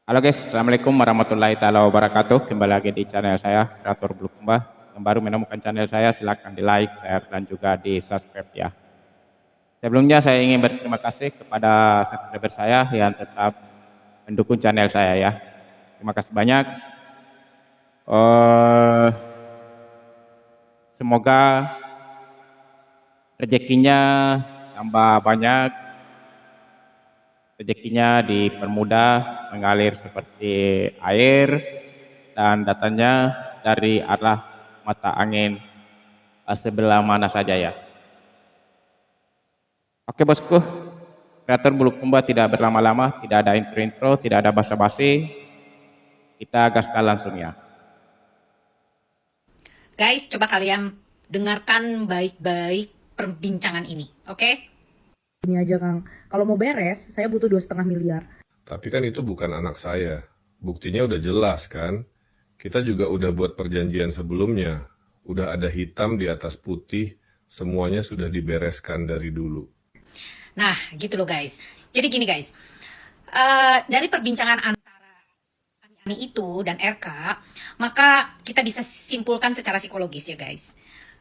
Halo guys, Assalamualaikum warahmatullahi taala wabarakatuh. Kembali lagi di channel saya, Kreator Bulu Kumbah. Yang baru menemukan channel saya, silahkan di like, share, dan juga di subscribe ya. Sebelumnya saya ingin berterima kasih kepada subscriber saya yang tetap mendukung channel saya ya. Terima kasih banyak. Eh, Semoga rezekinya tambah banyak, rezekinya dipermudah mengalir seperti air dan datangnya dari arah mata angin sebelah mana saja ya. Oke bosku, kreator bulu kumbah tidak berlama-lama, tidak ada intro-intro, tidak ada basa-basi, kita gaskan langsung ya. Guys, coba kalian dengarkan baik-baik perbincangan ini, oke? Ini aja Kang, kalau mau beres saya butuh 2,5 miliar. Tapi kan itu bukan anak saya. Buktinya udah jelas kan? Kita juga udah buat perjanjian sebelumnya. Udah ada hitam di atas putih, semuanya sudah dibereskan dari dulu. Nah, gitu loh guys. Jadi gini guys, dari perbincangan antara Ani itu dan RK, maka kita bisa simpulkan secara psikologis ya guys.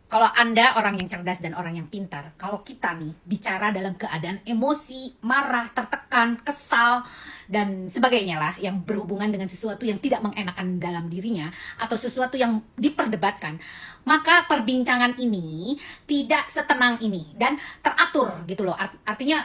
Kalau Anda orang yang cerdas dan orang yang pintar, kalau kita nih bicara dalam keadaan emosi, marah, tertekan, kesal, dan sebagainya lah, yang berhubungan dengan sesuatu yang tidak mengenakan dalam dirinya, atau sesuatu yang diperdebatkan, maka perbincangan ini tidak setenang ini, dan teratur gitu loh. Artinya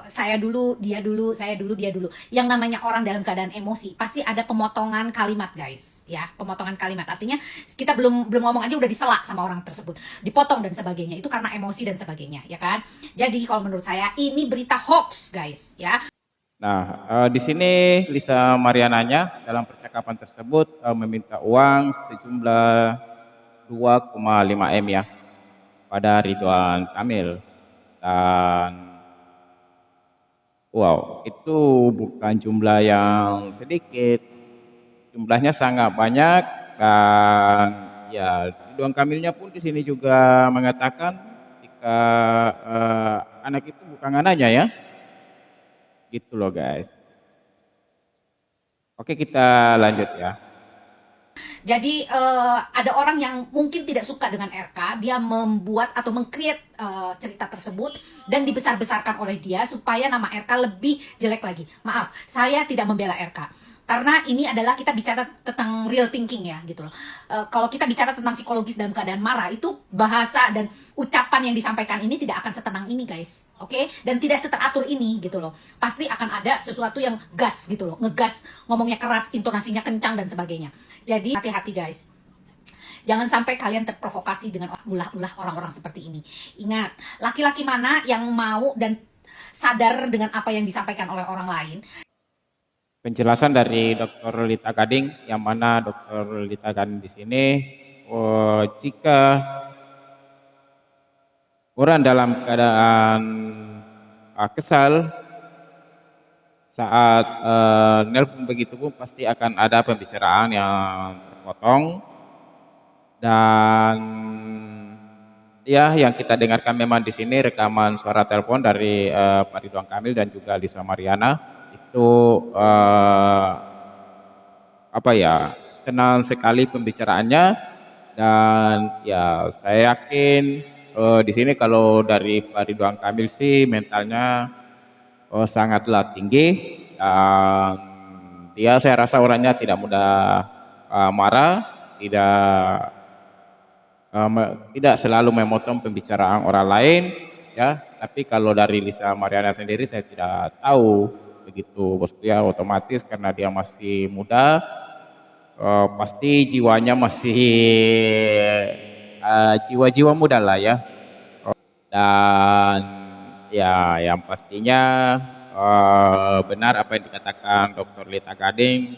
saya dulu, dia dulu, saya dulu, dia dulu. Yang namanya orang dalam keadaan emosi, pasti ada pemotongan kalimat guys, ya, pemotongan kalimat. Artinya kita belum ngomong aja udah disela sama orang tersebut, dipotong dan sebagainya, itu karena emosi dan sebagainya, ya kan? Jadi kalau menurut saya ini berita hoax guys, ya. Nah, di sini Lisa Mariananya dalam percakapan tersebut meminta uang sejumlah 2,5 M ya pada Ridwan Kamil, dan wow, itu bukan jumlah yang sedikit, jumlahnya sangat banyak. Dan ya, Ridwan Kamilnya pun di sini juga mengatakan jika anak itu bukan anaknya ya, gitu loh guys. Oke, kita lanjut ya. Jadi ada orang yang mungkin tidak suka dengan RK, dia membuat atau mengcreate cerita tersebut dan dibesar-besarkan oleh dia supaya nama RK lebih jelek lagi. Maaf, saya tidak membela RK. Karena ini adalah kita bicara tentang real thinking ya gitu loh. Kalau kita bicara tentang psikologis dalam keadaan marah, itu bahasa dan ucapan yang disampaikan ini tidak akan setenang ini guys, oke? Dan tidak seteratur ini gitu loh. Pasti akan ada sesuatu yang gas gitu loh, ngegas, ngomongnya keras, intonasinya kencang dan sebagainya. Jadi hati-hati guys. Jangan sampai kalian terprovokasi dengan ulah-ulah orang-orang seperti ini. Ingat, laki-laki mana yang mau dan sadar dengan apa yang disampaikan oleh orang lain. Penjelasan dari Dr. Lita Gading, yang mana Dr. Lita Gading di sini, jika orang dalam keadaan kesal saat nelpon begitu pun pasti akan ada pembicaraan yang terpotong, dan ya yang kita dengarkan memang di sini rekaman suara telepon dari Pak Ridwan Kamil dan juga Lisa Mariana. Itu apa ya, tenang sekali pembicaraannya, dan ya saya yakin di sini kalau dari Pak Ridwan Kamil sih mentalnya sangatlah tinggi, dan dia saya rasa orangnya tidak mudah marah, tidak selalu memotong pembicaraan orang lain ya. Tapi kalau dari Lisa Mariana sendiri saya tidak tahu begitu bosku ya, otomatis karena dia masih muda, pasti jiwanya masih jiwa-jiwa muda lah ya. Dan ya yang pastinya benar apa yang dikatakan Dr. Lita Gading,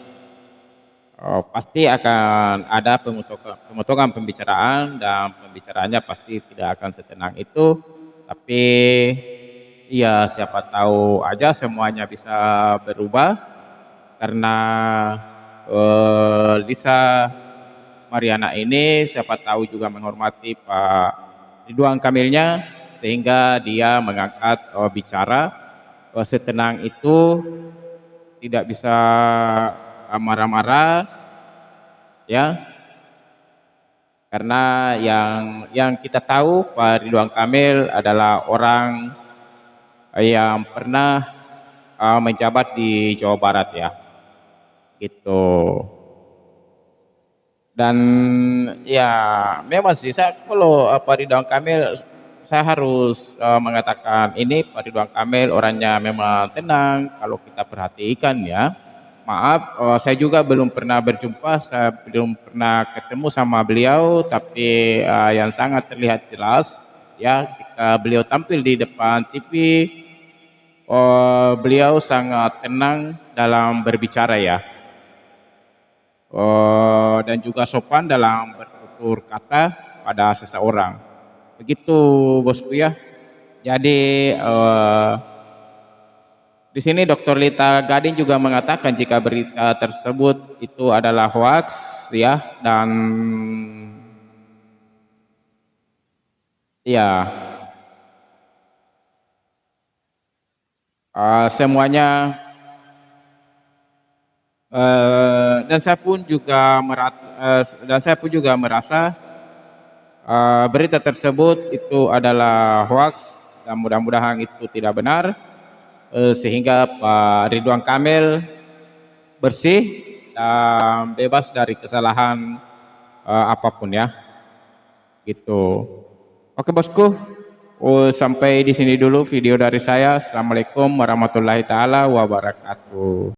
pasti akan ada pemotongan pembicaraan, dan pembicaraannya pasti tidak akan setenang itu. Tapi iya, siapa tahu aja semuanya bisa berubah karena Lisa Mariana ini siapa tahu juga menghormati Pak Ridwan Kamilnya, sehingga dia mengangkat bicara setenang itu, tidak bisa marah-marah ya, karena yang kita tahu Pak Ridwan Kamil adalah orang yang pernah menjabat di Jawa Barat ya, gitu. Dan ya memang sih saya kalau Pak Ridwan Kamil, saya harus mengatakan ini Pak Ridwan Kamil orangnya memang tenang kalau kita perhatikan ya. Maaf, saya juga belum pernah berjumpa, saya belum pernah ketemu sama beliau, tapi yang sangat terlihat jelas ya ketika beliau tampil di depan TV, beliau sangat tenang dalam berbicara ya. Dan juga sopan dalam bertutur kata pada seseorang. Begitu bosku ya. Jadi di sini Dr. Lita Gading juga mengatakan jika berita tersebut itu adalah hoax ya, dan ya semuanya dan saya pun juga merasa berita tersebut itu adalah hoax dan mudah-mudahan itu tidak benar, sehingga Pak Ridwan Kamil bersih dan bebas dari kesalahan apapun ya, gitu. Oke bosku, sampai di sini dulu video dari saya. Assalamualaikum warahmatullahi taala wabarakatuh.